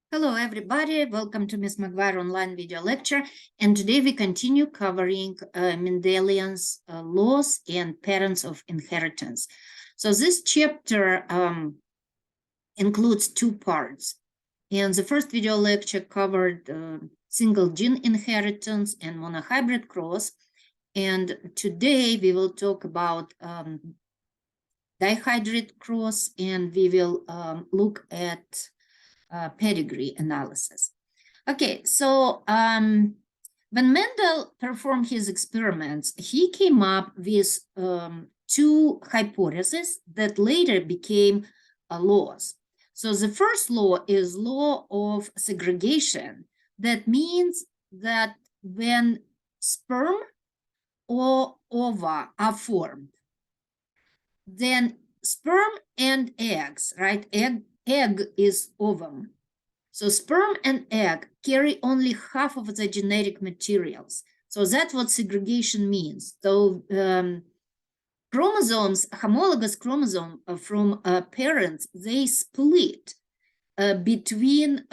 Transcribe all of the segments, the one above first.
Hello, everybody. Welcome to Ms. McGuire online video lecture. And today we continue covering Mendelian's laws and patterns of inheritance. So this chapter includes two parts. And the first video lecture covered single gene inheritance and monohybrid cross. And today we will talk about dihybrid cross, and we will look at pedigree analysis. Okay, so when Mendel performed his experiments, he came up with two hypotheses that later became laws. So the first law is law of segregation. That means that when sperm or ova are formed, then sperm and eggs, right? Egg is ovum. So sperm and egg carry only half of the genetic materials. So that's what segregation means. So chromosomes, homologous chromosome from parents, they split between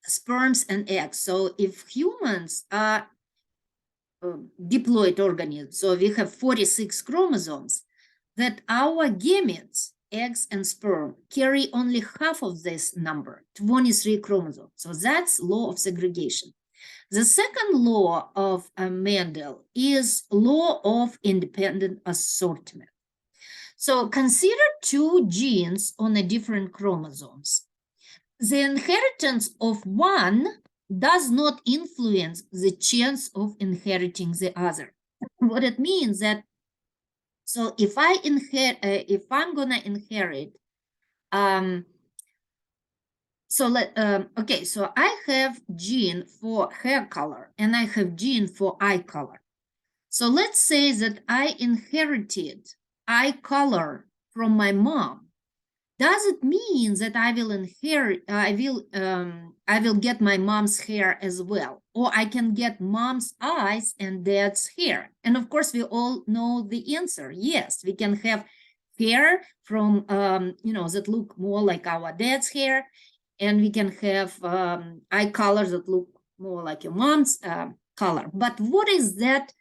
sperms and eggs. So if humans are diploid organisms, so we have 46 chromosomes, that our gametes, eggs and sperm, carry only half of this number, 23 chromosomes. So that's law of segregation. The second law of Mendel is law of independent assortment. So consider two genes on a different chromosomes. The inheritance of one does not influence the chance of inheriting the other. What it means that, so if I'm gonna inherit, so I have gene for hair color and I have gene for eye color. So let's say that I inherited eye color from my mom. Does it mean that I will inherit, I will get my mom's hair as well, or I can get mom's eyes and dad's hair? And of course, we all know the answer. Yes, we can have hair from, that look more like our dad's hair, and we can have eye colors that look more like your mom's color. But what is that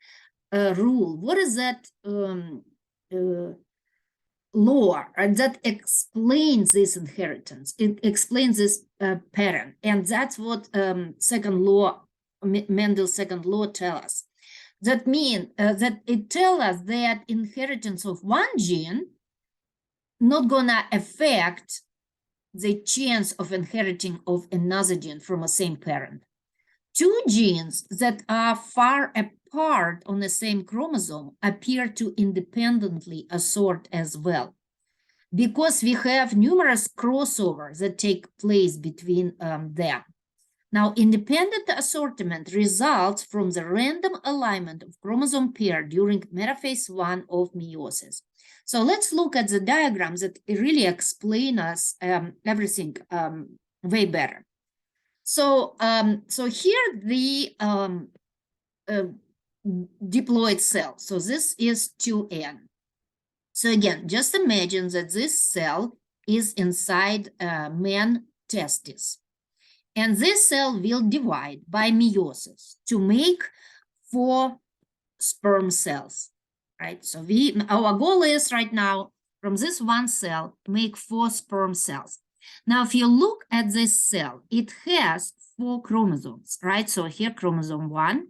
rule? What is that law that explains this inheritance? It explains this pattern, and that's what second law, Mendel's second law, tell us. That means that it tells us that inheritance of one gene not gonna affect the chance of inheriting of another gene from the same parent. Two genes that are far apart on the same chromosome appear to independently assort as well, because we have numerous crossovers that take place between them. Now, independent assortment results from the random alignment of chromosome pair during metaphase 1 of meiosis. So let's look at the diagrams that really explain us everything way better. So, here the diploid cell. So this is 2N. So again, just imagine that this cell is inside man testis. And this cell will divide by meiosis to make 4 sperm cells, right? So our goal is right now, from this one cell, make 4 sperm cells. Now, if you look at this cell, it has 4 chromosomes, right? So here chromosome 1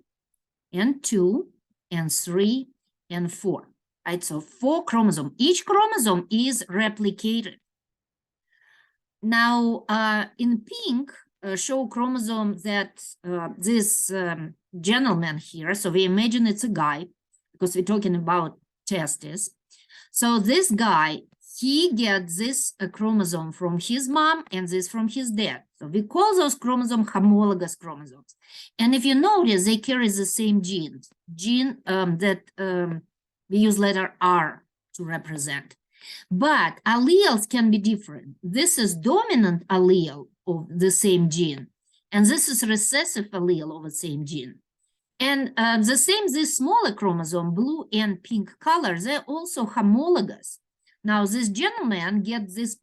and 2 and 3 and 4, right? So 4 chromosomes. Each chromosome is replicated. Now, in pink, show chromosome that this gentleman here, so we imagine it's a guy, because we're talking about testes. So this guy, he gets this chromosome from his mom and this from his dad. So we call those chromosomes homologous chromosomes. And if you notice, they carry the same genes, that we use letter R to represent. But alleles can be different. This is dominant allele of the same gene, and this is recessive allele of the same gene. And the same, this smaller chromosome, blue and pink color, they're also homologous. Now, this gentleman gets this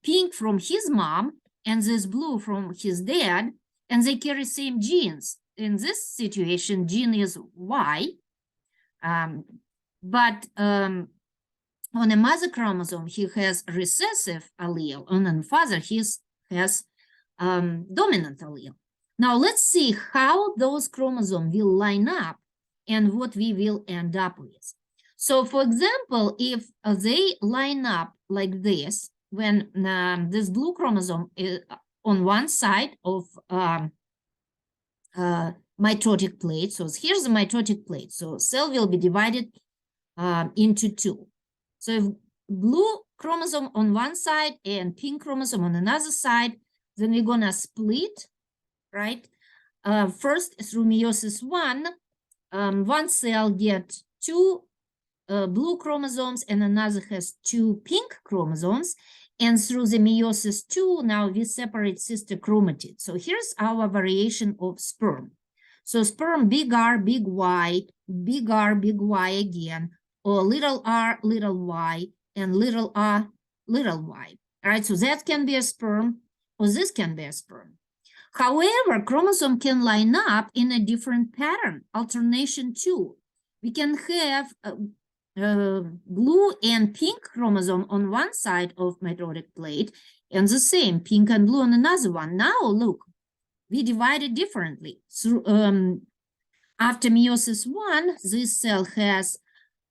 pink from his mom and this blue from his dad, and they carry same genes. In this situation, gene is Y, but on a mother chromosome, he has recessive allele. On a father, he has dominant allele. Now let's see how those chromosomes will line up and what we will end up with. So for example, if they line up like this, when this blue chromosome is on one side of mitotic plate, so here's the mitotic plate, so cell will be divided into two. So if blue chromosome on one side and pink chromosome on another side, then we're gonna split, right? First through meiosis one cell get two blue chromosomes and another has two pink chromosomes. And through the meiosis two, now we separate sister chromatids. So here's our variation of sperm. So sperm, big R, big Y, big R, big Y again, or little r, little y, and little r, little y. All right, so that can be a sperm, or this can be a sperm. However, chromosome can line up in a different pattern, alternation too. We can have blue and pink chromosome on one side of mitotic plate, and the same pink and blue on another one. Now look, we divide it differently. Through, after meiosis one, this cell has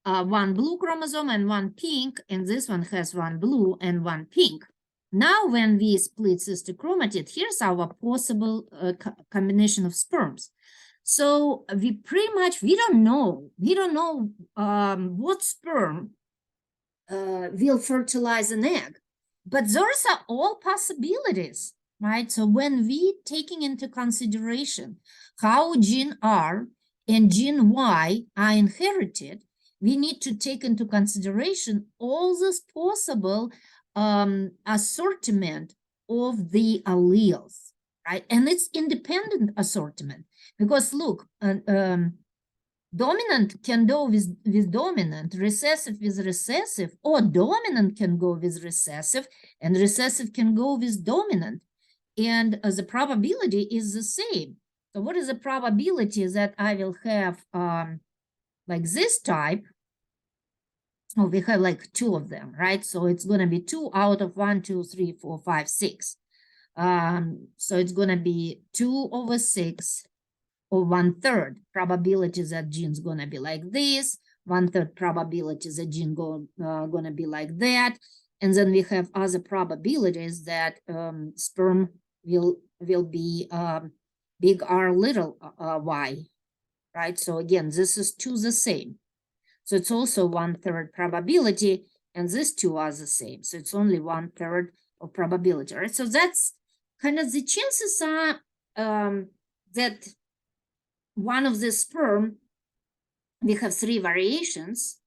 one blue chromosome and one pink, and this one has one blue and one pink. Now, when we split sister chromatid, here's our possible combination of sperms. So we pretty much, we don't know what sperm will fertilize an egg, but those are all possibilities, right? So when we taking into consideration how gene R and gene Y are inherited, we need to take into consideration all this possible assortment of the alleles, right? And it's independent assortment because look, dominant can go with dominant, recessive with recessive, or dominant can go with recessive, and recessive can go with dominant. And the probability is the same. So what is the probability that I will have like this type? Oh, we have like two of them, right? So it's going to be 2 out of 1, 2, 3, 4, 5, 6. So it's going to be 2 over 6 or 1/3 probability that gene's going to be like this, 1/3 probability that gene going to be like that. And then we have other probabilities that sperm will be big R, little y, right? So again, this is 2 the same. So it's also 1/3 probability, and these two are the same. So it's only 1/3 of probability, right? So that's kind of the chances are that one of the sperm, we have 3 variations,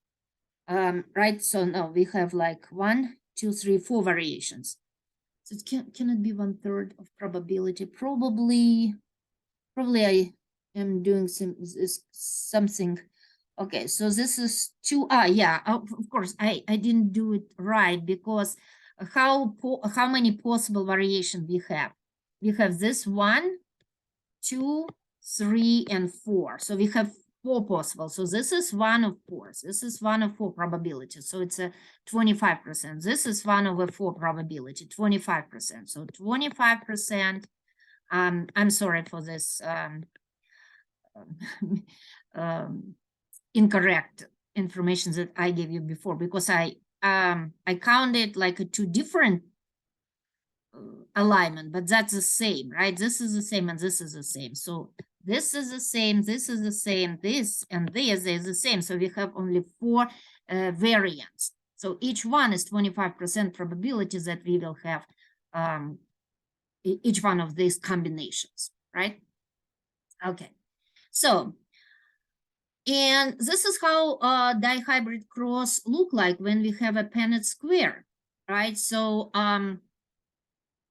right? So now we have like 1, 2, 3, 4 variations. So it can it be 1/3 of probability? Probably I am doing something. Okay, so this is 2. Yeah, of course, I didn't do it right because how many possible variations we have? We have this 1, 2, 3, and 4. So we have 4 possible. So this is 1 of 4. This is 1 of 4 probability. So it's a 25%. This is 1 over 4 probability, 25%. So 25%. I'm sorry for this incorrect information that I gave you before, because I counted like 2 different alignment, but that's the same, right? This is the same and this is the same. So this is the same, this is the same, this and this is the same. So we have only 4 variants. So each one is 25% probability that we will have each one of these combinations, right? Okay, so and this is how dihybrid cross look like when we have a Punnett square, right? So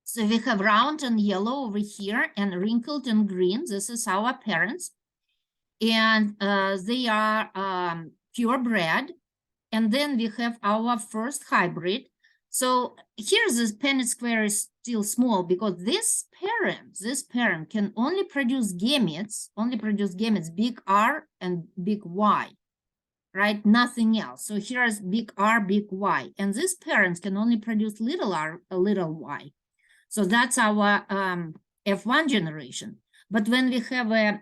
so we have round and yellow over here and wrinkled and green. This is our parents, and they are purebred. And then we have our first hybrid. So here this Punnett square is still small because this parent can only produce gametes big R and big Y, right? Nothing else. So here is big R, big Y, and this parent can only produce little r, a little y. So that's our F1 generation. But when we have a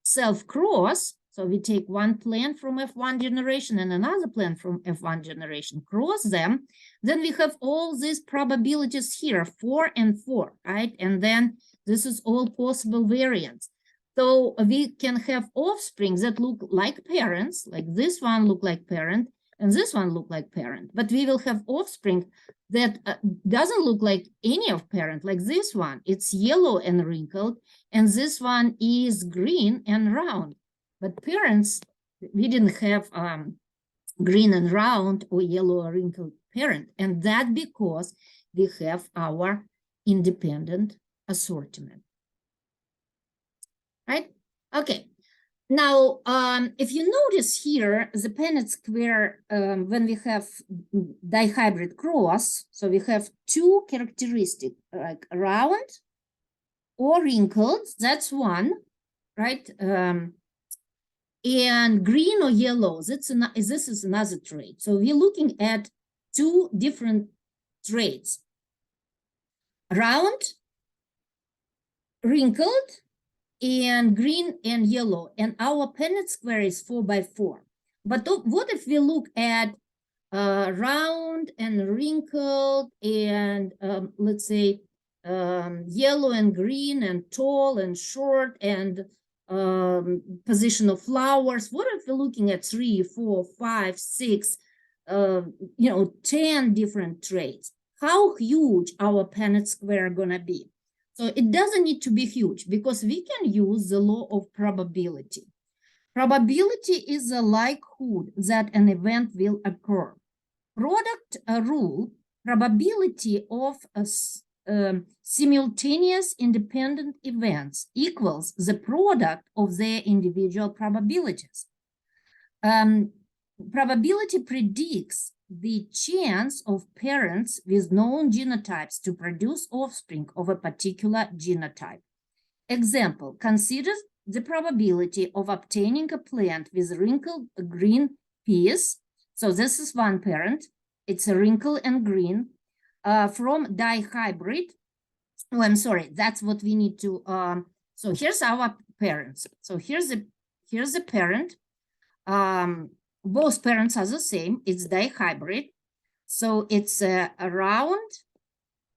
self-cross, so we take one plant from F1 generation and another plant from F1 generation, cross them, then we have all these probabilities here, 4 and 4, right? And then this is all possible variants. So we can have offspring that look like parents, like this one look like parent, and this one look like parent. But we will have offspring that doesn't look like any of parent, like this one. It's yellow and wrinkled, and this one is green and round. But parents, we didn't have green and round or yellow or wrinkled parent, and that because we have our independent assortment. Right? Okay. Now, if you notice here, the Punnett square, when we have dihybrid cross, so we have two characteristics, like round or wrinkled, that's one, right? And green or yellow, this is another trait. So we're looking at two different traits. Round, wrinkled, and green and yellow, and our Punnett square is 4 by 4. But what if we look at round and wrinkled and let's say yellow and green and tall and short and position of flowers? What if we're looking at 3, 4, 5, 6, 10 different traits? How huge our Punnett square gonna be? So it doesn't need to be huge because we can use the law of probability. Probability is the likelihood that an event will occur. Product rule, probability of simultaneous independent events equals the product of their individual probabilities. Probability predicts the chance of parents with known genotypes to produce offspring of a particular genotype. Example, consider the probability of obtaining a plant with wrinkled green peas. So this is one parent, it's a wrinkle and green, from dihybrid. Oh, I'm sorry, that's what we need to, so here's our parents. So here's the parent. Both parents are the same, it's dihybrid. So it's round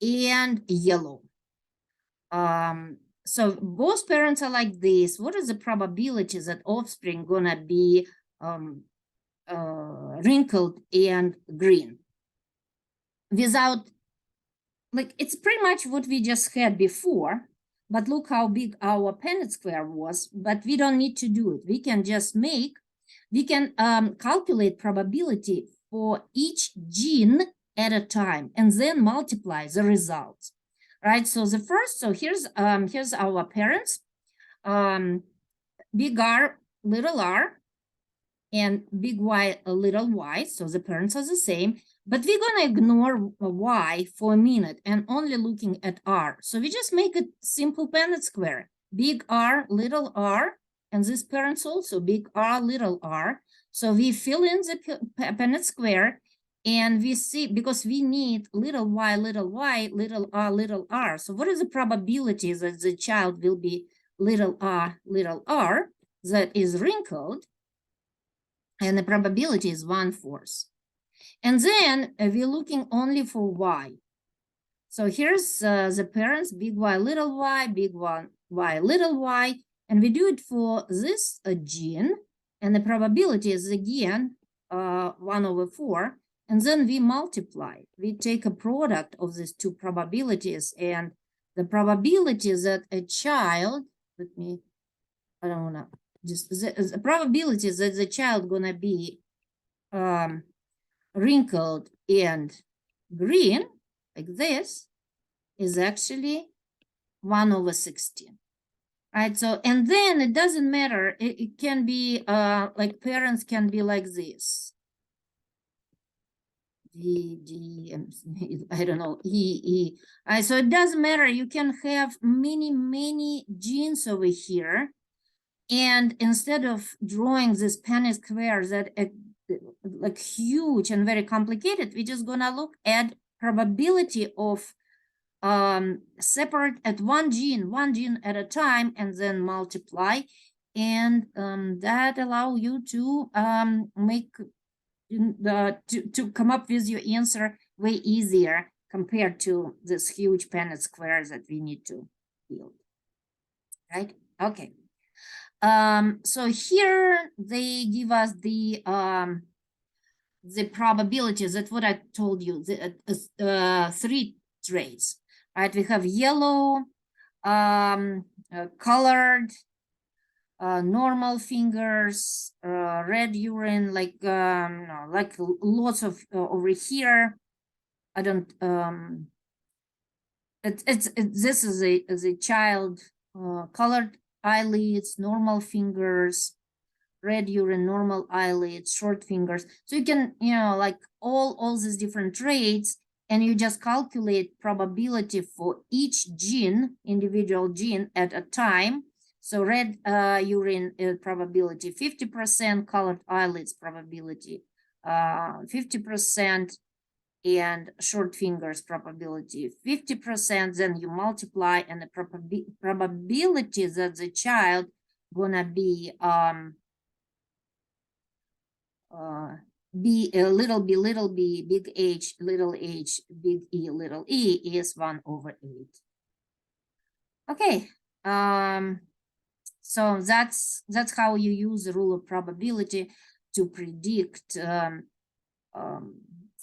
and yellow. So both parents are like this. What is the probability that offspring gonna be wrinkled and green? Without, like, it's pretty much what we just had before, but look how big our Punnett square was, but we don't need to do it. We can just calculate probability for each gene at a time and then multiply the results. Right, so here's our parents, big R, little r, and big Y, little y, so the parents are the same, but we're gonna ignore y for a minute and only looking at r. So we just make a simple Punnett square, big R, little r, and this parents also big R, little r. So we fill in the Punnett square, and we see, because we need little y, little r. So what is the probability that the child will be little r, that is wrinkled? And the probability is 1/4. And then we're looking only for y. So here's the parents, big Y, little y, big Y, little y. And we do it for this gene. And the probability is again 1/4. And then we multiply. We take a product of these two probabilities, and the probability that a child, the probability that the child gonna be wrinkled and green, like this, is actually 1/16. Right, so, and then it doesn't matter, it can be like parents can be like this. I don't know, so it doesn't matter. You can have many genes over here. And instead of drawing this Punnett square that like huge and very complicated, we're just gonna look at probability of separate at one gene at a time, and then multiply. And that allow you to make to come up with your answer way easier compared to this huge Punnett square that we need to build, right? Okay. So here they give us the probabilities. That's what I told you, the 3 traits, right? We have yellow, colored, normal fingers, red urine, like no, like lots of over here. I don't this is a child, colored eyelids, normal fingers, red urine, normal eyelids, short fingers. So you can, like all these different traits, and you just calculate probability for each gene, individual gene at a time. So red urine probability 50%, colored eyelids probability 50%, and short fingers probability 50%. Then you multiply, and the probability that the child gonna be b little b big H little big E little e is 1/8. Okay, so that's how you use the rule of probability to predict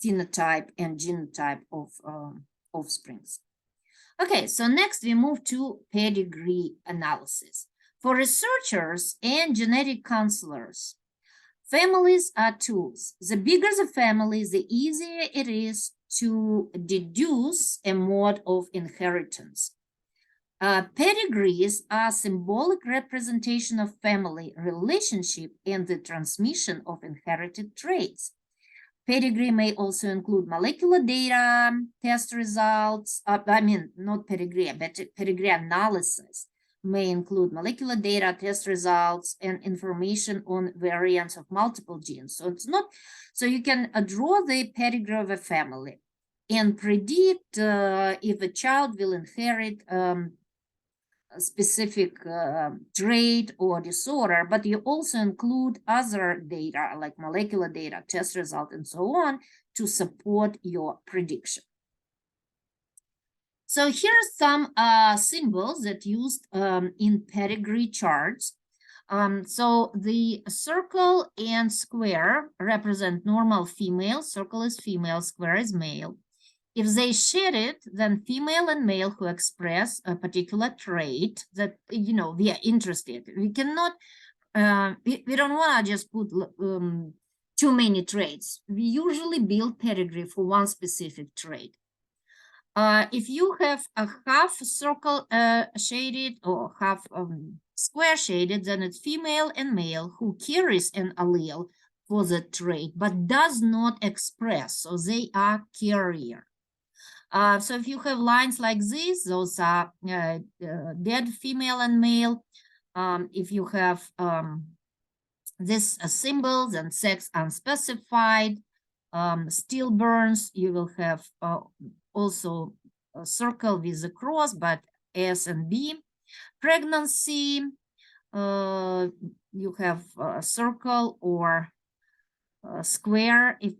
phenotype and genotype of offsprings. Okay, so next we move to pedigree analysis. For researchers and genetic counselors, families are tools. The bigger the family, the easier it is to deduce a mode of inheritance. Pedigrees are symbolic representation of family relationship and the transmission of inherited traits. Pedigree may also include molecular data, test results, not pedigree, but pedigree analysis may include molecular data, test results, and information on variants of multiple genes. So it's not, so you can draw the pedigree of a family and predict if a child will inherit a specific trait or disorder, but you also include other data like molecular data, test result, and so on to support your prediction. So here are some symbols that used in pedigree charts. So the circle and square represent normal female, circle is female, square is male. If they share it, then female and male who express a particular trait that, we are interested. We cannot, we don't want to just put too many traits. We usually build pedigree for one specific trait. If you have a half circle shaded or half square shaded, then it's female and male who carries an allele for the trait, but does not express, so they are carrier. So if you have lines like this, those are dead female and male. If you have this symbols and sex unspecified, stillburns, you will have also a circle with a cross, but S and B. Pregnancy, you have a circle or a square if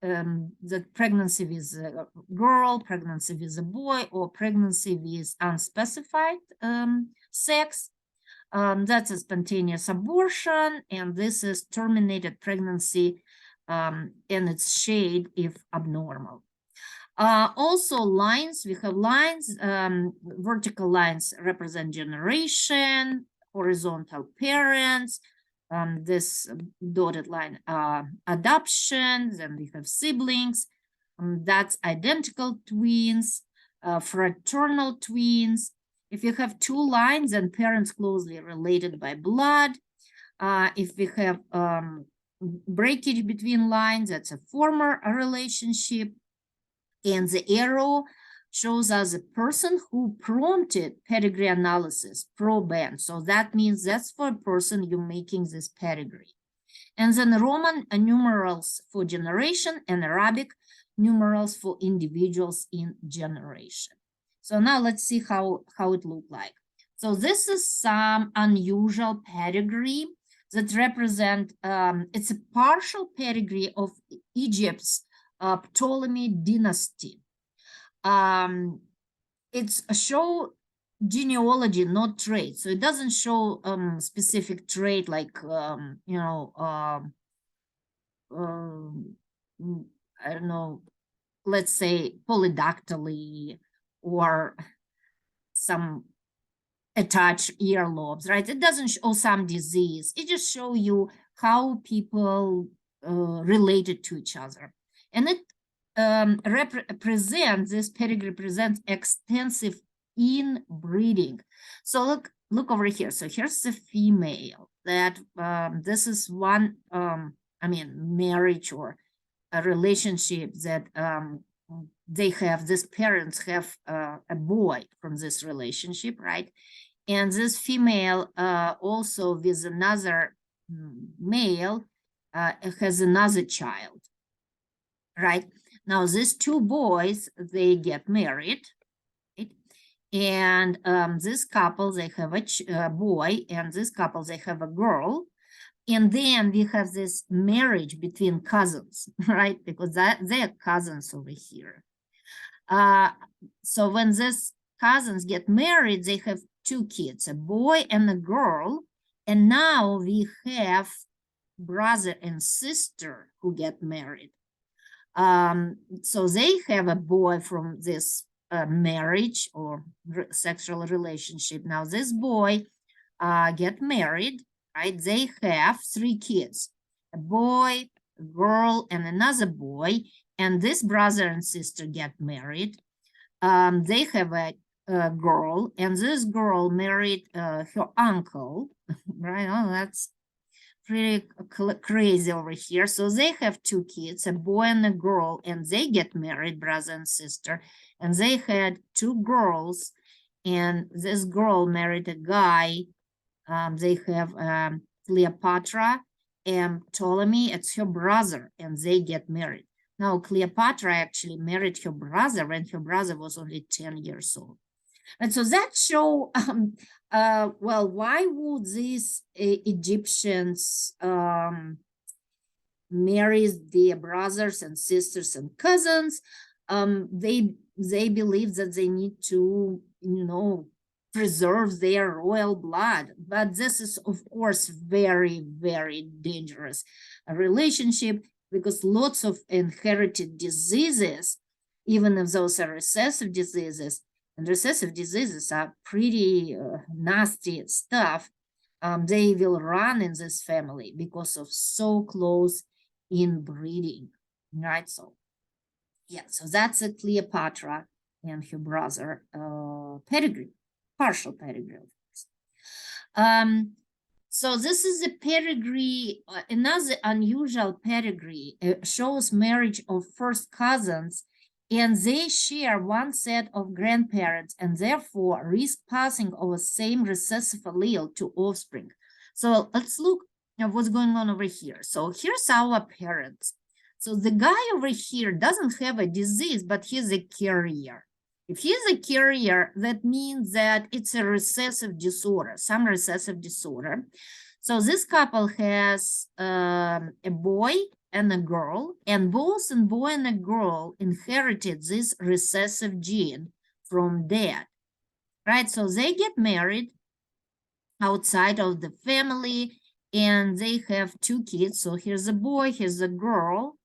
the pregnancy with a girl, pregnancy with a boy, or pregnancy with unspecified sex. That's a spontaneous abortion, and this is terminated pregnancy, and its shade if abnormal. Also lines, we have lines, vertical lines represent generation, horizontal parents, this dotted line adoption, then we have siblings, that's identical twins, fraternal twins. If you have two lines and parents closely related by blood, if we have breakage between lines, that's a former relationship. And the arrow shows us a person who prompted pedigree analysis, proban. So that means that's for a person you're making this pedigree. And then Roman numerals for generation and Arabic numerals for individuals in generation. So now let's see how it looked like. So this is some unusual pedigree that represent, it's a partial pedigree of Egypt's Ptolemy dynasty. It's a show genealogy, not trait. So it doesn't show specific trait like, you know, I don't know, let's say polydactyly or some attached earlobes, right? It doesn't show some disease. It just show you how people related to each other. And it represents, this pedigree represents extensive inbreeding. So look over here. So here's the female that this is one, I mean, marriage or a relationship that they have, these parents have a boy from this relationship, right? And this female also with another male has another child, right? Now, these two boys, they get married, right? And this couple, they have a boy, and this couple, they have a girl. And then we have this marriage between cousins, right? Because they're cousins over here. So when these cousins get married, they have two kids, a boy and a girl. And now we have brother and sister who get married. So they have a boy from this marriage or sexual relationship. Now this boy get married, right? They have three kids, a boy, a girl, and another boy. And this brother and sister get married. They have a girl, and this girl married her uncle, right? Oh, that's pretty crazy over here. So they have two kids, a boy and a girl, and they get married, brother and sister. And they had two girls, and this girl married a guy. They have Cleopatra and Ptolemy, it's her brother, and they get married. Now, Cleopatra actually married her brother when her brother was only 10 years old. And so that show, well, why would these Egyptians marry their brothers and sisters and cousins? They believe that they need to, you know, preserve their royal blood. But this is, of course, very, very dangerous relationship, because lots of inherited diseases, even if those are recessive diseases, and recessive diseases are pretty nasty stuff, they will run in this family because of so close inbreeding, right? So, yeah, so that's a Cleopatra and her brother pedigree, partial pedigree, of course. So this is a pedigree, another unusual pedigree, shows marriage of first cousins, and they share one set of grandparents and therefore risk passing of the same recessive allele to offspring. So let's look at what's going on over here. So here's our parents. So the guy over here doesn't have a disease, but he's a carrier. If he's a carrier, that means that it's a recessive disorder, some recessive disorder. So this couple has a boy and a girl, and both a boy and a girl inherited this recessive gene from dad, right? So they get married outside of the family, and they have two kids. So here's a boy, here's a girl.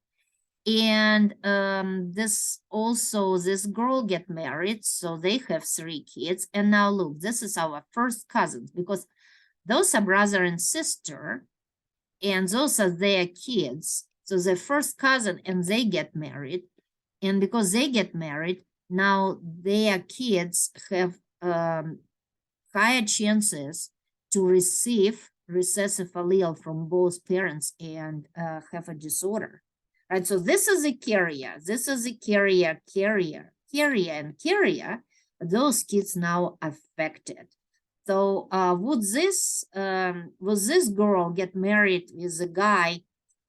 And this girl get married, so they have three kids. And now look, this is our first cousins, because those are brother and sister, and those are their kids. So the first cousin, and they get married. And because they get married, now their kids have higher chances to receive recessive allele from both parents and have a disorder, right? So this is a carrier, this is a carrier, and carrier. Those kids now affected. So would this girl get married with a guy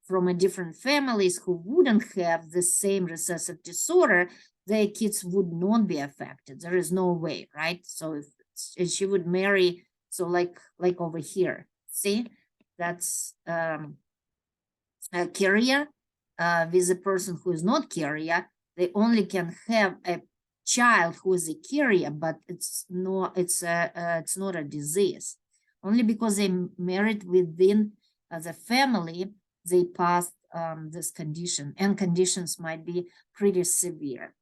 from a different families who wouldn't have the same recessive disorder? Their kids would not be affected. There is no way, right? So if she would marry, so like over here, see, that's a carrier with a person who is not carrier. They only can have a child who is a carrier, but it's not a disease. Only because they married within the family, they passed this condition, and conditions might be pretty severe.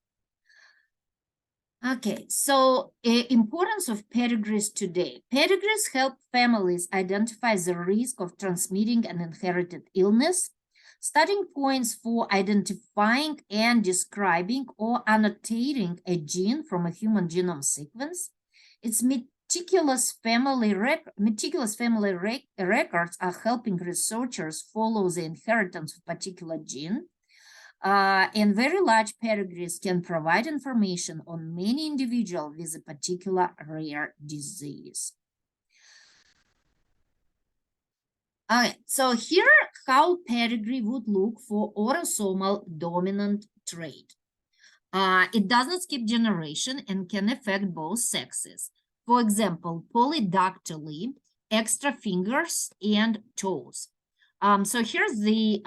Okay, so importance of pedigrees today. Pedigrees help families identify the risk of transmitting an inherited illness, starting points for identifying and describing or annotating a gene from a human genome sequence. Its meticulous family records are helping researchers follow the inheritance of a particular gene. And very large pedigrees can provide information on many individuals with a particular rare disease. Okay, so here how pedigree would look for autosomal dominant trait. It doesn't skip generation and can affect both sexes. For example, polydactyly, extra fingers and toes. So here's the,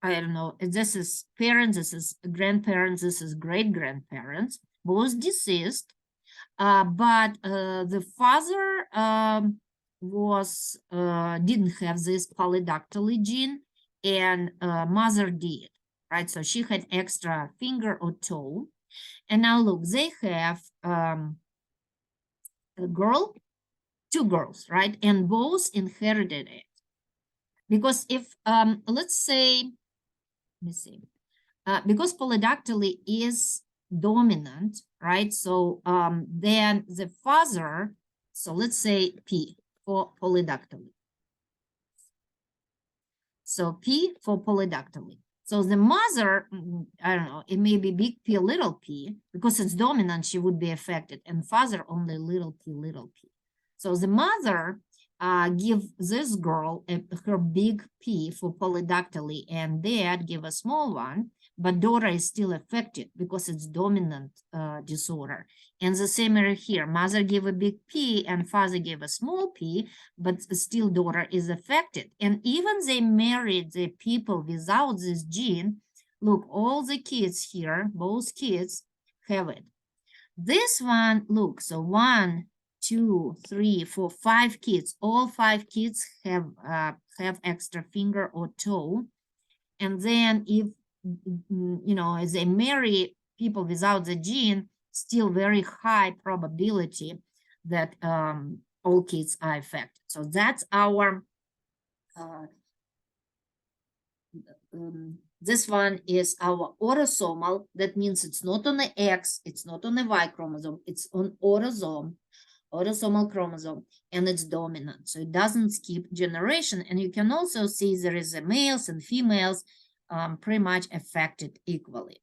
I don't know, this is parents, this is grandparents, this is great-grandparents, both deceased, but the father didn't have this polydactyly gene, and mother did, right? So she had extra finger or toe. And now look, they have a girl, two girls, right? And both inherited it. Because if, let's say, let me see, because polydactyly is dominant, right? So then the father, so let's say P for polydactyly. So P for polydactyly. So the mother, I don't know, it may be big P, little p, because it's dominant, she would be affected, and father only little p, little p. So the mother give this girl her big P for polydactyly, and dad give a small one, but daughter is still affected because it's dominant disorder. And the same here, mother give a big P and father give a small p, but still daughter is affected. And even they married the people without this gene, look, all the kids here, both kids have it. This one, look, so 1, 2, 3, 4, 5 kids, all 5 kids have extra finger or toe. And then if, as they marry people without the gene, still very high probability that all kids are affected. So that's our, this one is our autosomal. That means it's not on the X, it's not on the Y chromosome, it's on autosomal chromosome, and it's dominant. So it doesn't skip generation. And you can also see there is a males and females pretty much affected equally.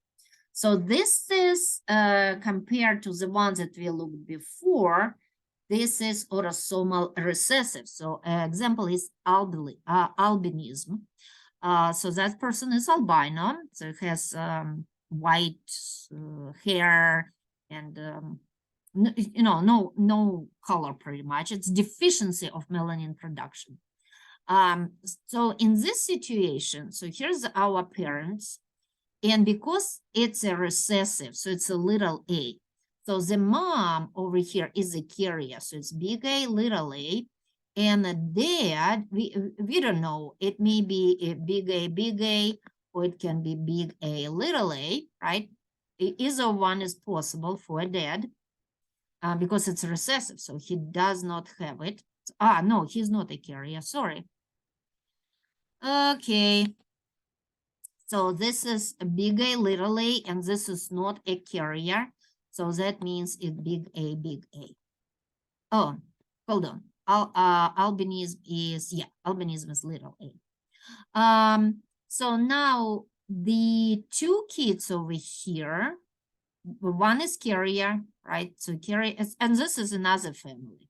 So this is compared to the ones that we looked before. This is autosomal recessive. So an example is albinism. So that person is albino, so it has white hair and no color pretty much. It's deficiency of melanin production. So in this situation, so here's our parents, and because it's a recessive, so it's a little a. So the mom over here is a carrier, so it's big A, little a. And the dad, we don't know, it may be a, big A, or it can be big A, little a, right? Either one is possible for a dad because it's recessive, so he does not have it. No, he's not a carrier, sorry. Okay. So this is a big A, little a, and this is not a carrier. So that means it's big A, big A. Oh, hold on. Albinism is, yeah, albinism is little a. So now the two kids over here, one is carrier, right? So carrier is, and this is another family,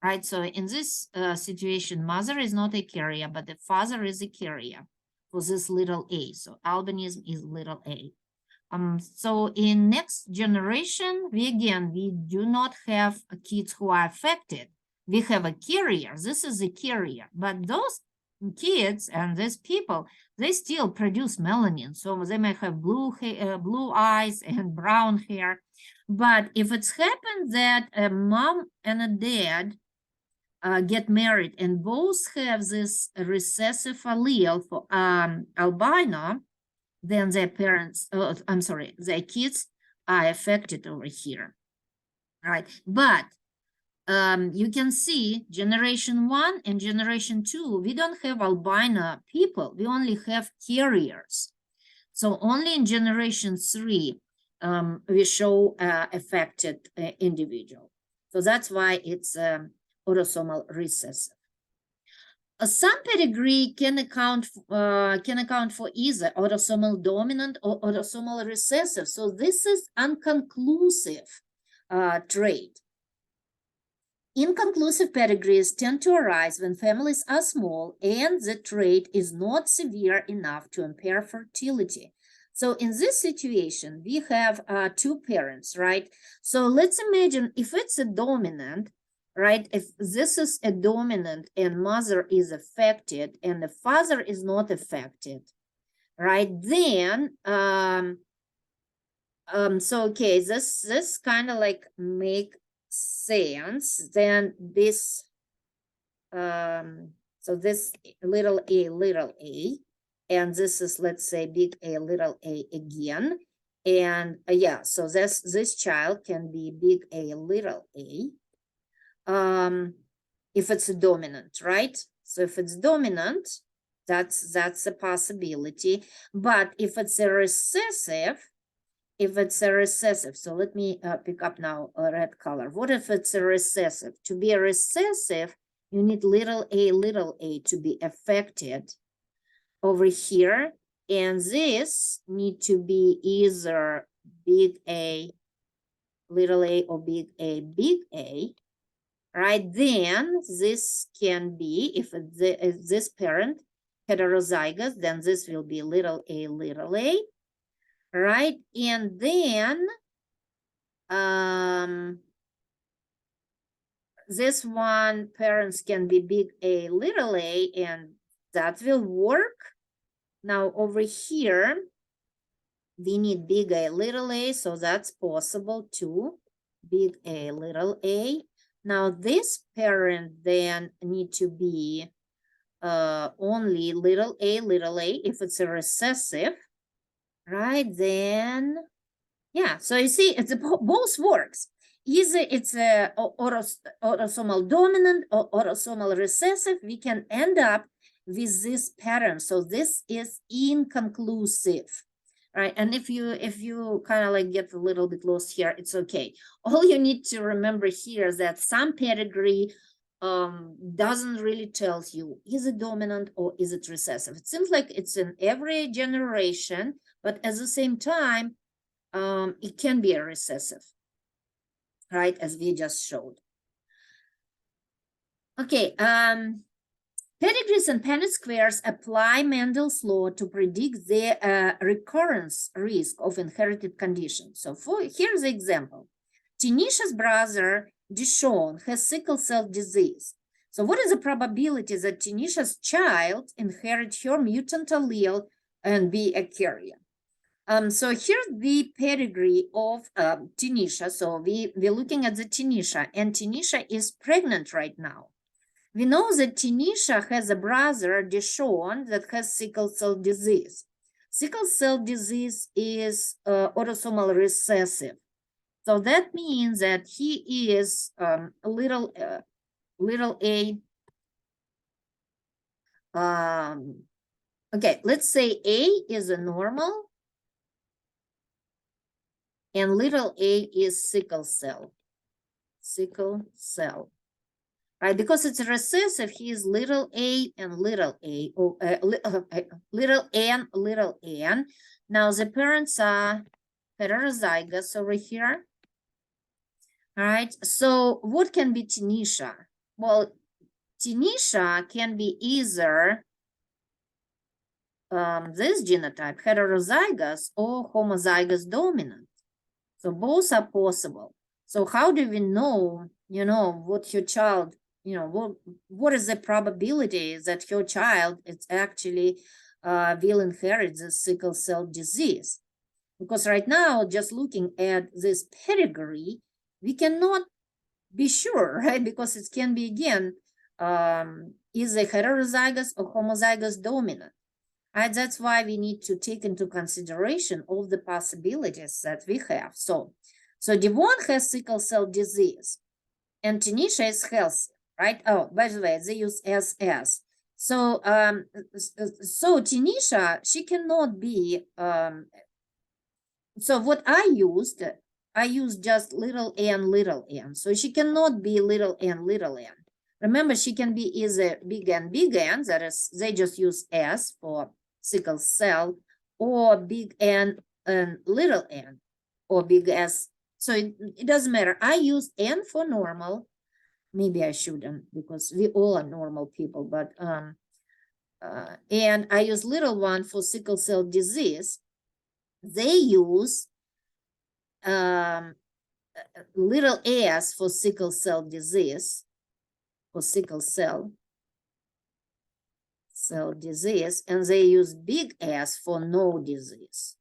right? So in this situation, mother is not a carrier, but the father is a carrier for this little a. So albinism is little a. So in next generation, we do not have kids who are affected. We have a carrier. This is a carrier, but those kids and these people, they still produce melanin. So they may have blue eyes and brown hair. But if it's happened that a mom and a dad get married and both have this recessive allele for albino, then their parents, their kids are affected over here, right? But you can see generation 1 and generation 2, we don't have albino people, we only have carriers. So only in generation 3, we show affected individual. So that's why it's autosomal recessive. Some pedigree can account for either autosomal dominant or autosomal recessive. So this is unconclusive trait. Inconclusive pedigrees tend to arise when families are small and the trait is not severe enough to impair fertility. So in this situation, we have two parents, right? So let's imagine if it's a dominant, right? If this is a dominant and mother is affected and the father is not affected, right? Then, so okay, this kind of like make sense. Then this, so this little a, and this is, let's say, big A, little a again. And yeah, so this child can be big A, little a. If it's a dominant, right? So if it's dominant, that's a possibility. But if it's a recessive, so let me pick up now a red color. What if it's a recessive? To be a recessive, you need little a to be affected over here. And this need to be either big A, little a, or big A, big A. Right, then this can be, if this parent heterozygous, then this will be little a, right? And then this one parents can be big A, little a, and that will work. Now over here, we need big A, little a, so that's possible too. Big A, little a. Now this parent then need to be only little a, if it's a recessive, right? Then, yeah, so you see, it's both works. Either it's a autosomal dominant or autosomal recessive, we can end up with this pattern. So this is inconclusive. Right, and if you kind of like get a little bit lost here, it's okay. All you need to remember here is that some pedigree doesn't really tell you is it dominant or is it recessive. It seems like it's in every generation, but at the same time, it can be a recessive, right? As we just showed. Okay, pedigrees and Punnett squares apply Mendels law to predict the recurrence risk of inherited conditions. So here's the example. Tanisha's brother, Deshaun, has sickle cell disease. So what is the probability that Tanisha's child inherit her mutant allele and be a carrier? So here's the pedigree of Tanisha. So we're looking at the Tanisha, and Tanisha is pregnant right now. We know that Tanisha has a brother, Deshaun, that has sickle cell disease. Sickle cell disease is autosomal recessive. So that means that he is little a. Okay, let's say A is a normal and little a is sickle cell. sickle cell, right? Because it's recessive, he is little a and little a, or little n. Now the parents are heterozygous over here. All right, so what can be Tanisha? Well, Tanisha can be either this genotype, heterozygous or homozygous dominant. So both are possible. So how do we know, what your child, what is the probability that your child is actually will inherit the sickle cell disease? Because right now, just looking at this pedigree, we cannot be sure, right? Because it can be, again, is a heterozygous or homozygous dominant. Right? That's why we need to take into consideration all the possibilities that we have. So Devon has sickle cell disease and Tanisha is healthy, right? Oh, by the way, they use SS. So Tanisha, she cannot be, so what I used just little n. So she cannot be little n. Remember, she can be either big N, that is, they just use S for sickle cell, or big N and little n, or big S. So it doesn't matter. I use N for normal. Maybe I shouldn't, because we all are normal people, but and I use little one for sickle cell disease. They use little s for sickle cell disease, for sickle cell disease, and they use big S for no disease.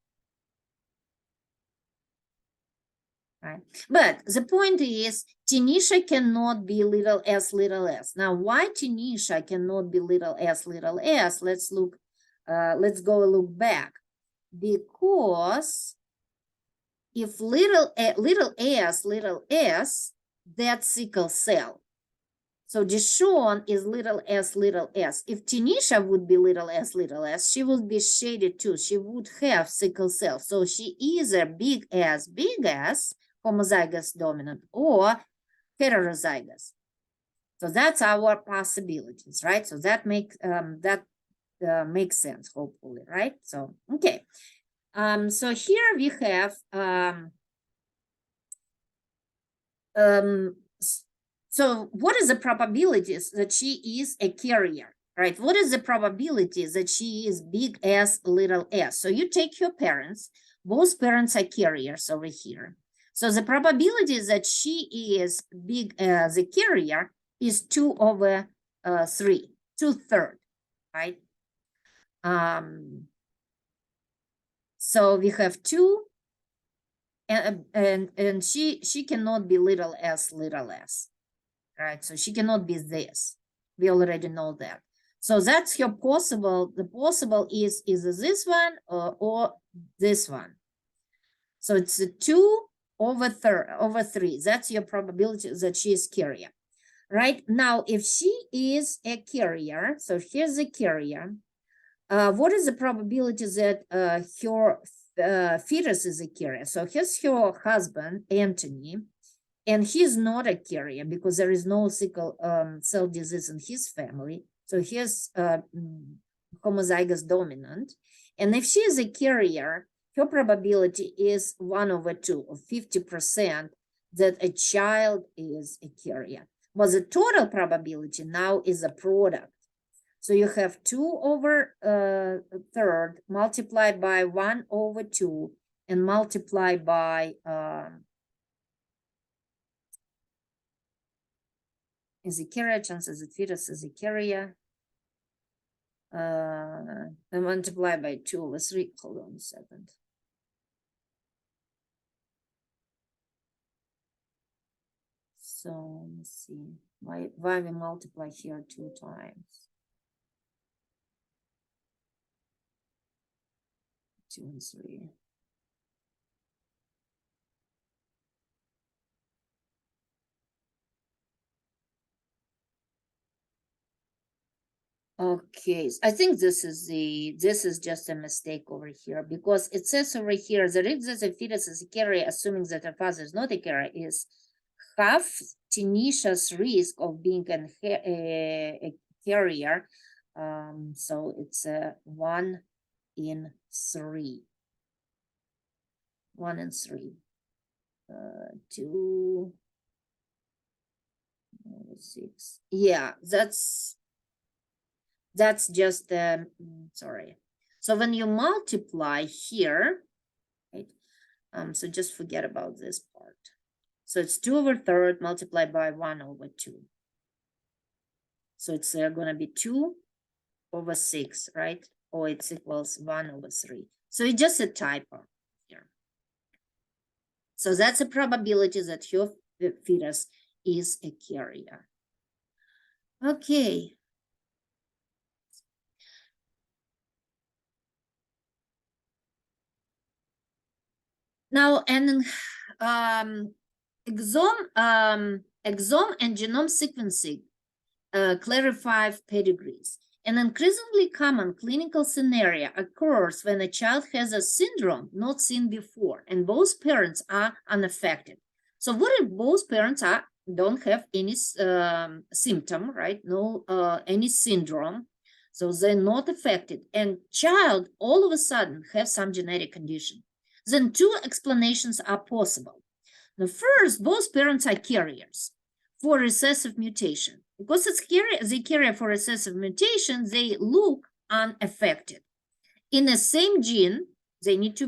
Right? But the point is, Tanisha cannot be little s. Now, why Tanisha cannot be little s? Let's look. Let's go look back. Because if little s, that's sickle cell. So Deshawn is little s. If Tanisha would be little s, she would be shaded too. She would have sickle cell. So she either big S, homozygous dominant, or heterozygous. So that's our possibilities, right? So that makes sense, hopefully, right? So okay. So here we have so what is the probabilities that she is a carrier, right? What is the probability that she is big S, little s? So you take your parents, both parents are carriers over here. So the probability that she is big as a carrier is 2/3, 2/3, right? So we have 2, and she cannot be little s, right? So she cannot be this. We already know that. So that's your possible. The possible is either this one or this one. So it's a 2/3. That's your probability that she is carrier. Right now, if she is a carrier, so here's a carrier. What is the probability that her fetus is a carrier? So here's her husband, Anthony, and he's not a carrier because there is no sickle cell disease in his family. So he's homozygous dominant. And if she is a carrier, her probability is 1/2, or 50%, that a child is a carrier. But the total probability now is a product. So you have 2/3 multiplied by 1/2 and multiplied by is a carrier, chances that fetus is a carrier. And multiply by 2/3. Hold on a second. So let's see. Why we multiply here 2 times? 2 and 3. Okay, I think this is just a mistake over here, because it says over here that if there's a fetus is a carrier, assuming that a father is not a carrier, is have tenacious risk of being a carrier. So it's 1 in 3. 1 in 3. 2, 6. Yeah, that's just sorry. So when you multiply here, right? So just forget about this part. So it's 2/3 multiplied by 1/2. So it's going to be 2/6, right? Or it's equals 1/3. So it's just a typo here. So that's a probability that your fetus is a carrier. Okay. Now, an exome and genome sequencing clarify pedigrees. An increasingly common clinical scenario occurs when a child has a syndrome not seen before and both parents are unaffected. So what if both parents don't have any symptom, right? No, any syndrome. So they're not affected, and child all of a sudden has some genetic condition. Then 2 explanations are possible. The first, both parents are carriers for recessive mutation. Because they carry for recessive mutation, they look unaffected. In the same gene, they need to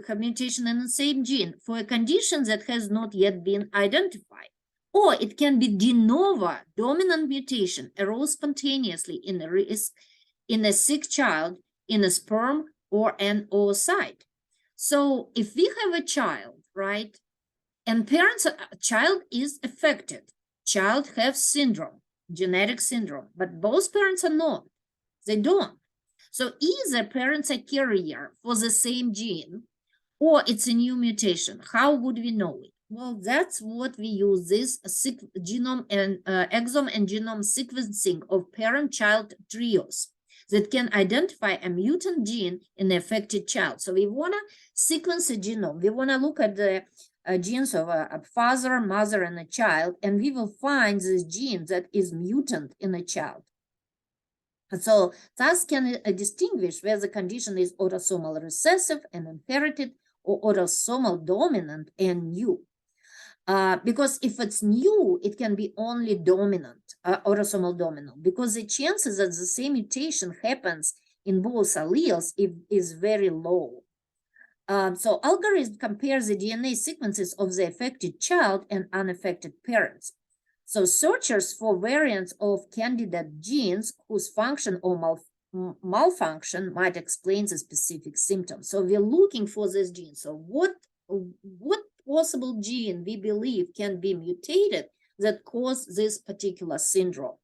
have mutation in the same gene for a condition that has not yet been identified. Or it can be de novo dominant mutation arose spontaneously in a sick child in a sperm or an oocyte. So if we have a child, right, and child is affected, child has syndrome, genetic syndrome, but both parents are not. They don't. So either parents are carrier for the same gene, or it's a new mutation. How would we know it? Well, that's what we use this genome and exome and genome sequencing of parent-child trios that can identify a mutant gene in the affected child. So we want to sequence a genome. We want to look at the genes of a father, mother, and a child, and we will find this gene that is mutant in a child. So thus can distinguish whether the condition is autosomal recessive and inherited or autosomal dominant and new. Because if it's new, it can be only dominant, autosomal dominant, because the chances that the same mutation happens in both alleles is very low. So algorithm compares the DNA sequences of the affected child and unaffected parents. So searchers for variants of candidate genes whose function or malfunction might explain the specific symptoms. So we're looking for this gene. So what possible gene we believe can be mutated that cause this particular syndrome?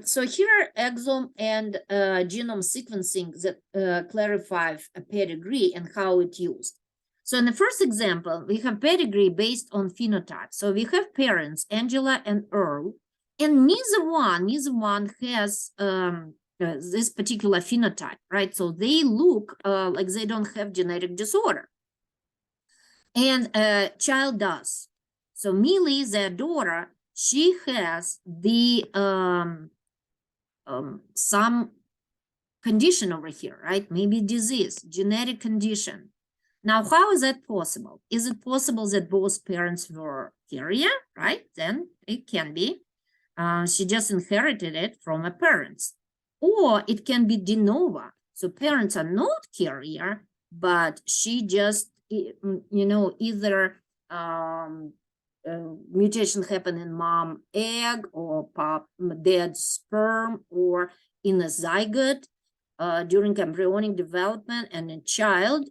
So here are exome and genome sequencing that clarify a pedigree and how it's used. So in the first example, we have pedigree based on phenotype. So we have parents, Angela and Earl, and neither one has this particular phenotype, right? So they look like they don't have genetic disorder. And child does. So Millie, their daughter, she has the some condition over here, right? Maybe disease, genetic condition. Now, how is that possible? Is it possible that both parents were carrier, right? Then it can be. She just inherited it from her parents. Or it can be de novo. So parents are not carrier, but she just, either mutation happened in mom egg or pop dead sperm or in a zygote during embryonic development, and a child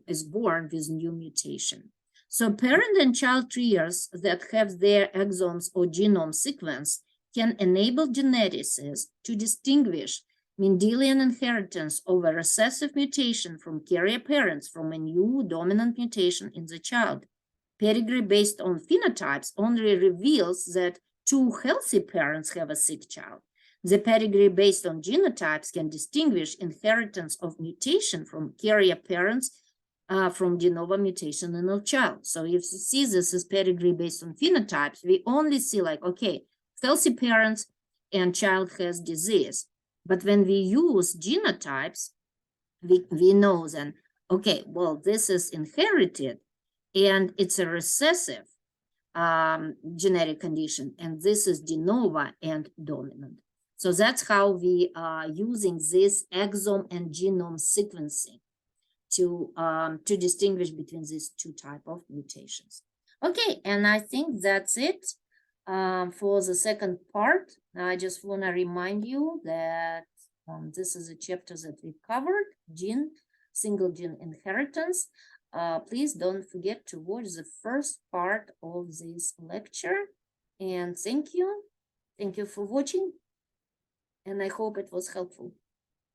is born with new mutation. So parent and child trios that have their exomes or genome sequence can enable geneticists to distinguish Mendelian inheritance of a recessive mutation from carrier parents from a new dominant mutation in the child. Pedigree based on phenotypes only reveals that 2 healthy parents have a sick child. The pedigree based on genotypes can distinguish inheritance of mutation from carrier parents from de novo mutation in a child. So if you see this is pedigree based on phenotypes, we only see like, okay, healthy parents and child has disease. But when we use genotypes, we know then, okay, well, this is inherited and it's a recessive genetic condition, and this is de novo and dominant. So that's how we are using this exome and genome sequencing to distinguish between these two types of mutations. Okay, and I think that's it for the second part. I just want to remind you that this is a chapter that we covered, single gene inheritance. Please don't forget to watch the first part of this lecture. And thank you. Thank you for watching. And I hope it was helpful.